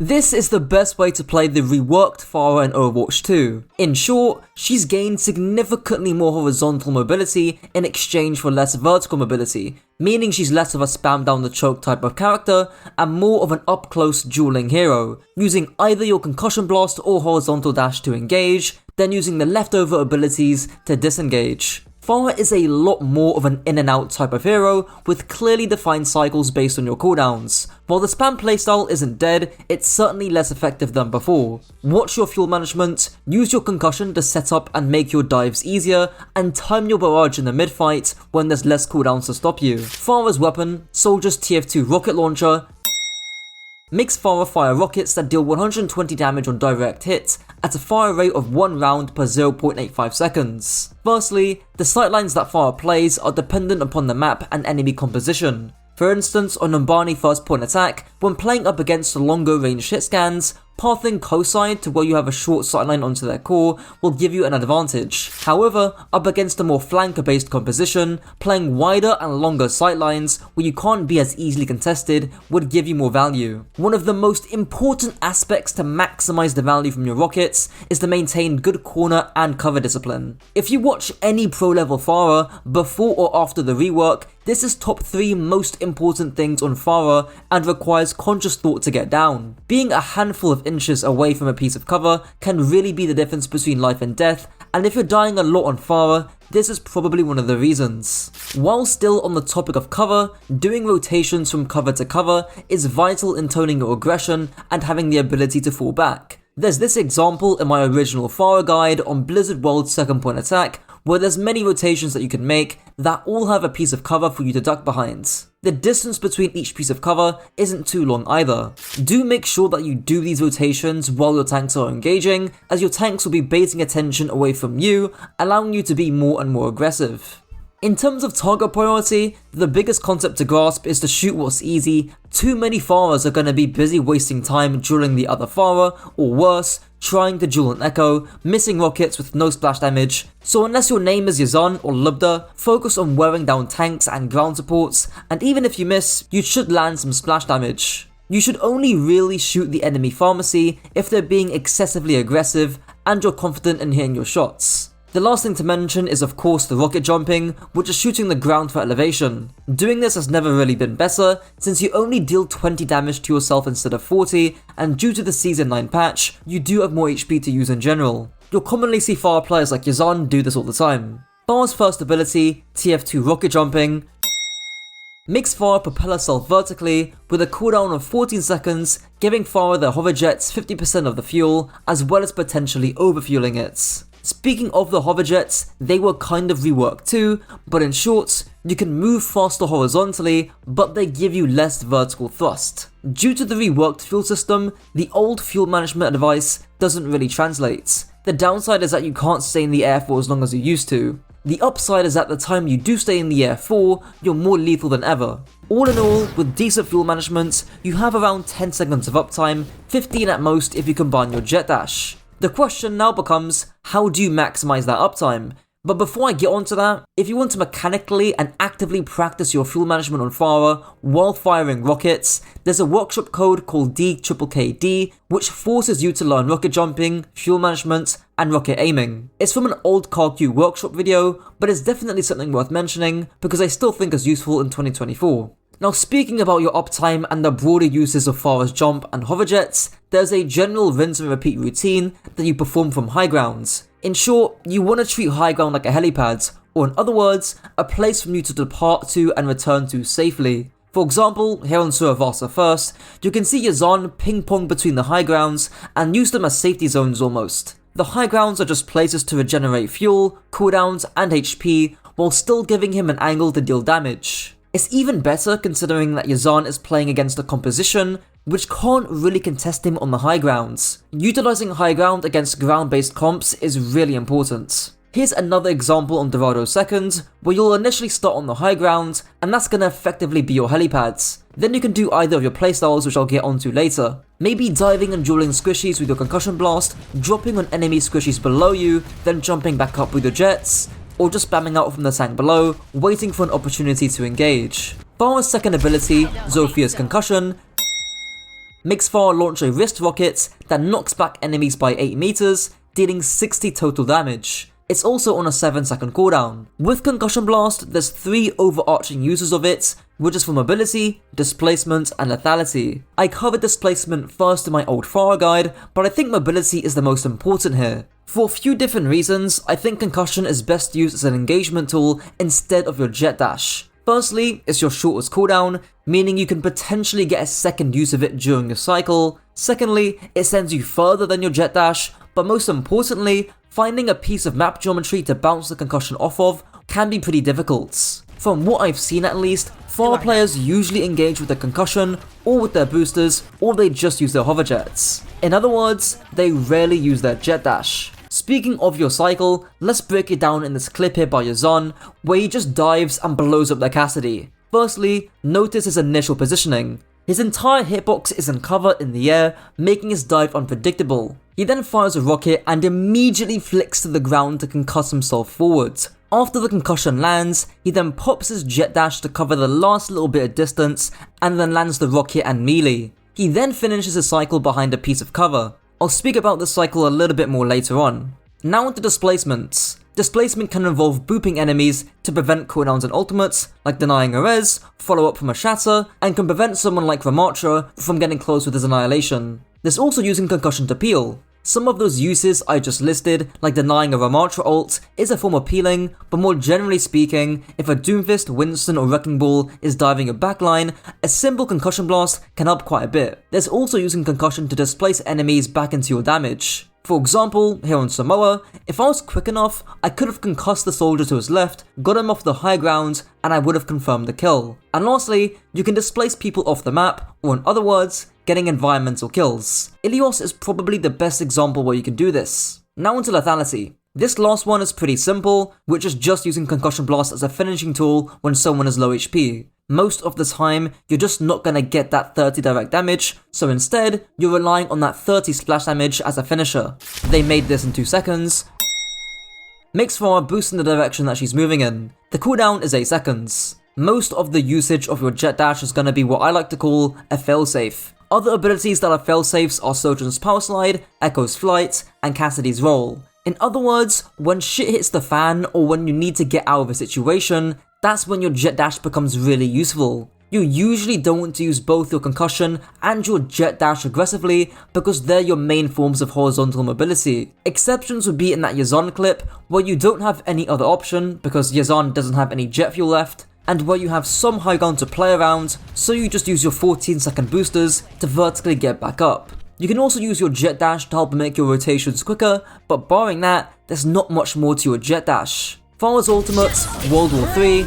This is the best way to play the reworked Pharah in Overwatch 2. In short, she's gained significantly more horizontal mobility in exchange for less vertical mobility, meaning she's less of a spam down the choke type of character and more of an up-close dueling hero, using either your Concussion Blast or horizontal dash to engage, then using the leftover abilities to disengage. Pharah is a lot more of an in and out type of hero with clearly defined cycles based on your cooldowns. While the spam playstyle isn't dead, it's certainly less effective than before. Watch your fuel management, use your concussion to set up and make your dives easier, and time your barrage in the mid fight when there's less cooldowns to stop you. Pharah's weapon, Soldier's TF2 rocket launcher, makes Pharah fire rockets that deal 120 damage on direct hit at a fire rate of 1 round per 0.85 seconds. Firstly, the sightlines that Pharah plays are dependent upon the map and enemy composition. For instance, on Numbani first point attack, when playing up against the longer range hit scans, pathing co-side to where you have a short sightline onto their core will give you an advantage. However, up against a more flanker based composition, playing wider and longer sightlines where you can't be as easily contested would give you more value. One of the most important aspects to maximize the value from your rockets is to maintain good corner and cover discipline. If you watch any pro level Pharah before or after the rework, this is top 3 most important things on Pharah and requires conscious thought to get down. Being a handful of inches away from a piece of cover can really be the difference between life and death, and if you're dying a lot on Pharah, this is probably one of the reasons. While still on the topic of cover, doing rotations from cover to cover is vital in toning your aggression and having the ability to fall back. There's this example in my original Pharah guide on Blizzard World's second point attack, where there's many rotations that you can make that all have a piece of cover for you to duck behind. The distance between each piece of cover isn't too long either. Do make sure that you do these rotations while your tanks are engaging, as your tanks will be baiting attention away from you, allowing you to be more and more aggressive. In terms of target priority, the biggest concept to grasp is to shoot what's easy. Too many Pharahs are going to be busy wasting time dueling the other Pharah, or worse, trying to duel an Echo, missing rockets with no splash damage. So unless your name is Yazan or Lubda, focus on wearing down tanks and ground supports, and even if you miss, you should land some splash damage. You should only really shoot the enemy pharmacy if they're being excessively aggressive and you're confident in hitting your shots. The last thing to mention is of course the rocket jumping, which is shooting the ground for elevation. Doing this has never really been better, since you only deal 20 damage to yourself instead of 40, and due to the Season 9 patch, you do have more HP to use in general. You'll commonly see Pharah players like Yazan do this all the time. Pharah's first ability, TF2 rocket jumping, makes Pharah propel herself vertically with a cooldown of 14 seconds, giving Pharah the hover jets 50% of the fuel, as well as potentially overfueling it. Speaking of the hover jets, they were kind of reworked too, but in short, you can move faster horizontally, but they give you less vertical thrust. Due to the reworked fuel system, the old fuel management advice doesn't really translate. The downside is that you can't stay in the air for as long as you used to. The upside is that the time you do stay in the air for, you're more lethal than ever. All in all, with decent fuel management, you have around 10 seconds of uptime, 15 at most if you combine your jet dash. The question now becomes, how do you maximize that uptime? But before I get onto that, if you want to mechanically and actively practice your fuel management on Pharah while firing rockets, there's a workshop code called DKKD, which forces you to learn rocket jumping, fuel management, and rocket aiming. It's from an old CarQ workshop video, but it's definitely something worth mentioning because I still think it's useful in 2024. Now speaking about your uptime and the broader uses of Pharah's jump and hover jets, there's a general rinse and repeat routine that you perform from high grounds. In short, you want to treat high ground like a helipad, or in other words, a place for you to depart to and return to safely. For example, here on Suravasa first, you can see Yazan ping-pong between the high grounds and use them as safety zones almost. The high grounds are just places to regenerate fuel, cooldowns, and HP, while still giving him an angle to deal damage. It's even better considering that Yazan is playing against a composition which can't really contest him on the high grounds. Utilizing high ground against ground-based comps is really important. Here's another example on Dorado 2nd, where you'll initially start on the high ground, and that's going to effectively be your helipads. Then you can do either of your playstyles, which I'll get onto later. Maybe diving and dueling squishies with your Concussion Blast, dropping on enemy squishies below you, then jumping back up with your jets, or just spamming out from the tank below, waiting for an opportunity to engage. Pharah's second ability, Zophia's Concussion, makes Pharah launch a wrist rocket that knocks back enemies by 8 meters, dealing 60 total damage. It's also on a 7-second cooldown. With Concussion Blast, there's 3 overarching uses of it, which is for mobility, displacement, and lethality. I covered displacement first in my old Pharah guide, but I think mobility is the most important here. For a few different reasons, I think Concussion is best used as an engagement tool instead of your jet dash. Firstly, it's your shortest cooldown, meaning you can potentially get a second use of it during your cycle. Secondly, it sends you further than your jet dash, but most importantly, finding a piece of map geometry to bounce the concussion off of can be pretty difficult. From what I've seen at least, Pharah players usually engage with the concussion, or with their boosters, or they just use their hover jets. In other words, they rarely use their jet dash. Speaking of your cycle, let's break it down in this clip here by Yazan, where he just dives and blows up their Cassidy. Firstly, notice his initial positioning. His entire hitbox is in cover in the air, making his dive unpredictable. He then fires a rocket and immediately flicks to the ground to concuss himself forward. After the concussion lands, he then pops his jet dash to cover the last little bit of distance and then lands the rocket and melee. He then finishes his cycle behind a piece of cover. I'll speak about this cycle a little bit more later on. Now onto displacements. Displacement can involve booping enemies to prevent cooldowns and ultimates, like denying a res, follow up from a shatter, and can prevent someone like Ramatra from getting close with his annihilation. There's also using concussion to peel. Some of those uses I just listed, like denying a Ramatra ult, is a form of peeling, but more generally speaking, if a Doomfist, Winston, or Wrecking Ball is diving a backline, a simple concussion blast can help quite a bit. There's also using concussion to displace enemies back into your damage. For example, here on Samoa, if I was quick enough, I could have concussed the soldier to his left, got him off the high ground, and I would have confirmed the kill. And lastly, you can displace people off the map, or in other words, getting environmental kills. Ilios is probably the best example where you can do this. Now into lethality. This last one is pretty simple, which is just using Concussion Blast as a finishing tool when someone is low HP. Most of the time, you're just not gonna get that 30 direct damage, so instead, you're relying on that 30 splash damage as a finisher. They made this in 2 seconds. Makes Pharah boost in the direction that she's moving in. The cooldown is 8 seconds. Most of the usage of your jet dash is gonna be what I like to call a failsafe. Other abilities that are failsafes are Sojourn's Power Slide, Echo's Flight, and Cassidy's Roll. In other words, when shit hits the fan or when you need to get out of a situation, that's when your jet dash becomes really useful. You usually don't want to use both your concussion and your jet dash aggressively because they're your main forms of horizontal mobility. Exceptions would be in that Yazan clip where you don't have any other option because Yazan doesn't have any jet fuel left, and where you have some high ground to play around, so you just use your 14-second boosters to vertically get back up. You can also use your jet dash to help make your rotations quicker, but barring that, there's not much more to your jet dash. Pharah's ultimate, World War III,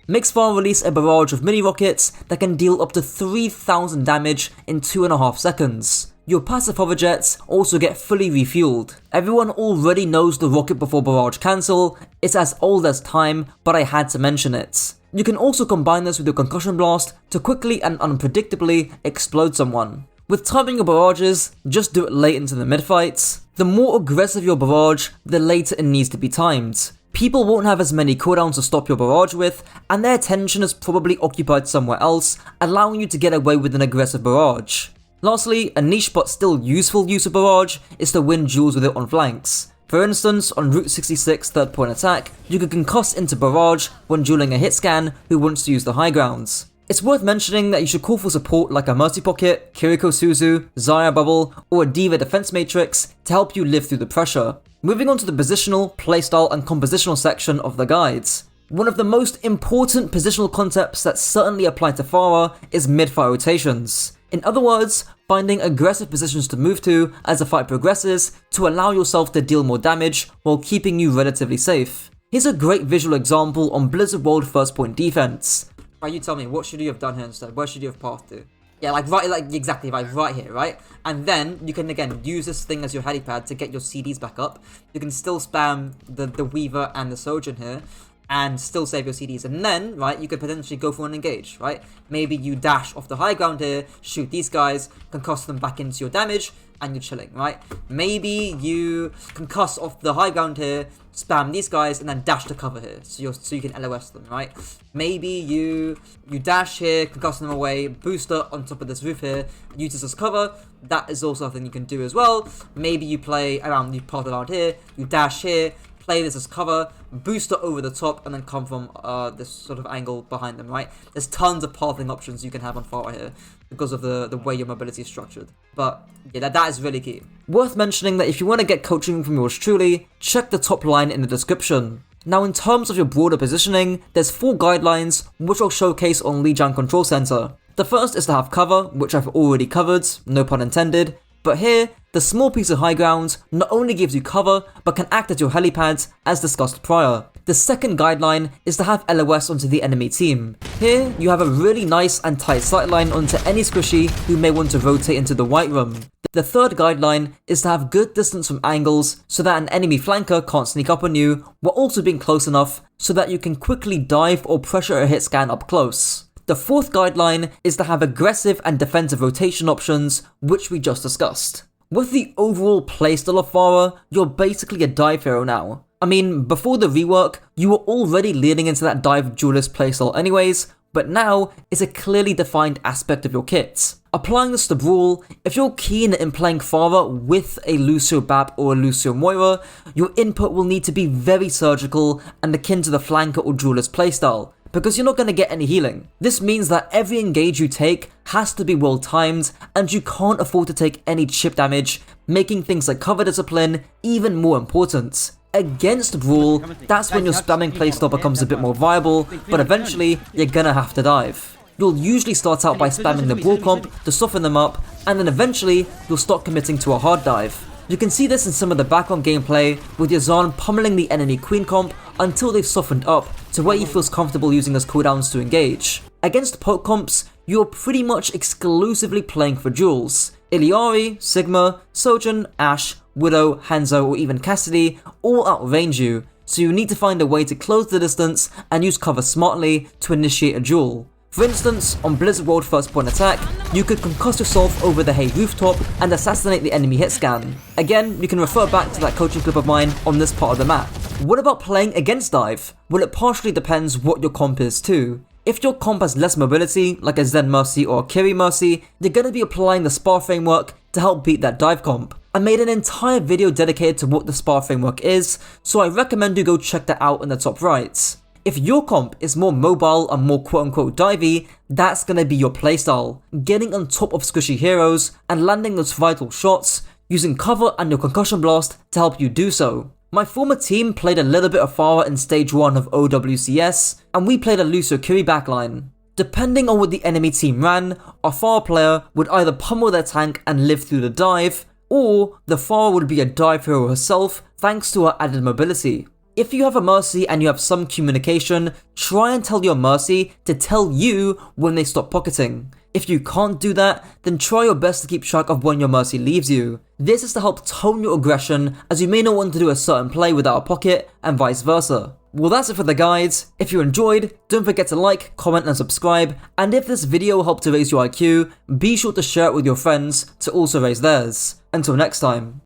makes Pharah release a barrage of mini rockets that can deal up to 3,000 damage in 2.5 seconds. Your passive hover jets also get fully refueled. Everyone already knows the rocket before barrage cancel, it's as old as time, but I had to mention it. You can also combine this with your concussion blast to quickly and unpredictably explode someone. With timing your barrages, just do it late into the mid-fights. The more aggressive your barrage, the later it needs to be timed. People won't have as many cooldowns to stop your barrage with, and their attention is probably occupied somewhere else, allowing you to get away with an aggressive barrage. Lastly, a niche but still useful use of barrage is to win duels with it on flanks. For instance, on Route 66 third point attack, you can concuss into barrage when dueling a hit scan who wants to use the high grounds. It's worth mentioning that you should call for support like a Mercy Pocket, Kiriko Suzu, Zarya Bubble, or a Diva Defense Matrix to help you live through the pressure. Moving on to the positional, playstyle, and compositional section of the guides. One of the most important positional concepts that certainly apply to Pharah is mid-fight rotations. In other words, finding aggressive positions to move to as the fight progresses to allow yourself to deal more damage while keeping you relatively safe. Here's a great visual example on Blizzard World first point defense. Right, you tell me, what should you have done here instead? Where should you have pathed to? Yeah, like exactly, right here, right? And then you can again use this thing as your helipad to get your CDs back up. You can still spam the Weaver and the Sojourn here. and still save your CDs. And then, right, you could potentially go for an engage, right? Maybe you dash off the high ground here, shoot these guys, concuss them back into your damage, and you're chilling, right? Maybe you concuss off the high ground here, spam these guys, and then dash to cover here, so you can LOS them, right? Maybe you dash here, concuss them away, booster on top of this roof here, use this as cover. That is also something you can do as well. Maybe you play around, you path around here, you dash here, play this as cover, booster over the top, and then come from this sort of angle behind them, right? There's tons of pathing options you can have on Pharah here because of the way your mobility is structured. But yeah, that is really key. Worth mentioning that if you want to get coaching from yours truly, check the top line in the description. Now, in terms of your broader positioning, there's 4 guidelines which I'll showcase on Lijiang Control Center. The first is to have cover, which I've already covered, no pun intended. But here, the small piece of high ground not only gives you cover, but can act as your helipads, as discussed prior. The second guideline is to have LOS onto the enemy team. Here, you have a really nice and tight sightline onto any squishy who may want to rotate into the white room. The third guideline is to have good distance from angles so that an enemy flanker can't sneak up on you, while also being close enough so that you can quickly dive or pressure a hit scan up close. The fourth guideline is to have aggressive and defensive rotation options, which we just discussed. With the overall playstyle of Pharah, you're basically a dive hero now. I mean, before the rework, you were already leaning into that dive duelist playstyle anyways, but now it's a clearly defined aspect of your kit. Applying this to Brawl, if you're keen in playing Pharah with a Lucio Bap or a Lucio Moira, your input will need to be very surgical and akin to the flanker or duelist playstyle, because you're not going to get any healing. This means that every engage you take has to be well timed, and you can't afford to take any chip damage, making things like cover discipline even more important. Against Brawl, that's when your spamming playstyle becomes a bit more viable, but eventually you're gonna have to dive. You'll usually start out by spamming the Brawl comp to soften them up, and then eventually you'll start committing to a hard dive. You can see this in some of the background gameplay, with Yazan pummeling the enemy Queen comp until they've softened up to where he feels comfortable using as cooldowns to engage. Against poke comps, you're pretty much exclusively playing for duels. Iliari, Sigma, Sojourn, Ashe, Widow, Hanzo, or even Cassidy all outrange you, so you need to find a way to close the distance and use cover smartly to initiate a duel. For instance, on Blizzard World First Point Attack, you could concuss yourself over the Hay rooftop and assassinate the enemy hit scan. Again, you can refer back to that coaching clip of mine on this part of the map. What about playing against dive? Well, it partially depends what your comp is too. If your comp has less mobility, like a Zen Mercy or a Kiri Mercy, you're going to be applying the SPAR framework to help beat that dive comp. I made an entire video dedicated to what the SPAR framework is, so I recommend you go check that out in the top right. If your comp is more mobile and more quote-unquote divey, that's going to be your playstyle. Getting on top of squishy heroes and landing those vital shots, using cover and your Concussion Blast to help you do so. My former team played a little bit of Pharah in stage 1 of OWCS, and we played a Lucio Kiri backline. Depending on what the enemy team ran, our Pharah player would either pummel their tank and live through the dive, or the Pharah would be a dive hero herself thanks to her added mobility. If you have a Mercy and you have some communication, try and tell your Mercy to tell you when they stop pocketing. If you can't do that, then try your best to keep track of when your Mercy leaves you. This is to help tone your aggression, as you may not want to do a certain play without a pocket, and vice versa. Well, that's it for the guides. If you enjoyed, don't forget to like, comment and subscribe, and if this video helped to raise your IQ, be sure to share it with your friends to also raise theirs. Until next time.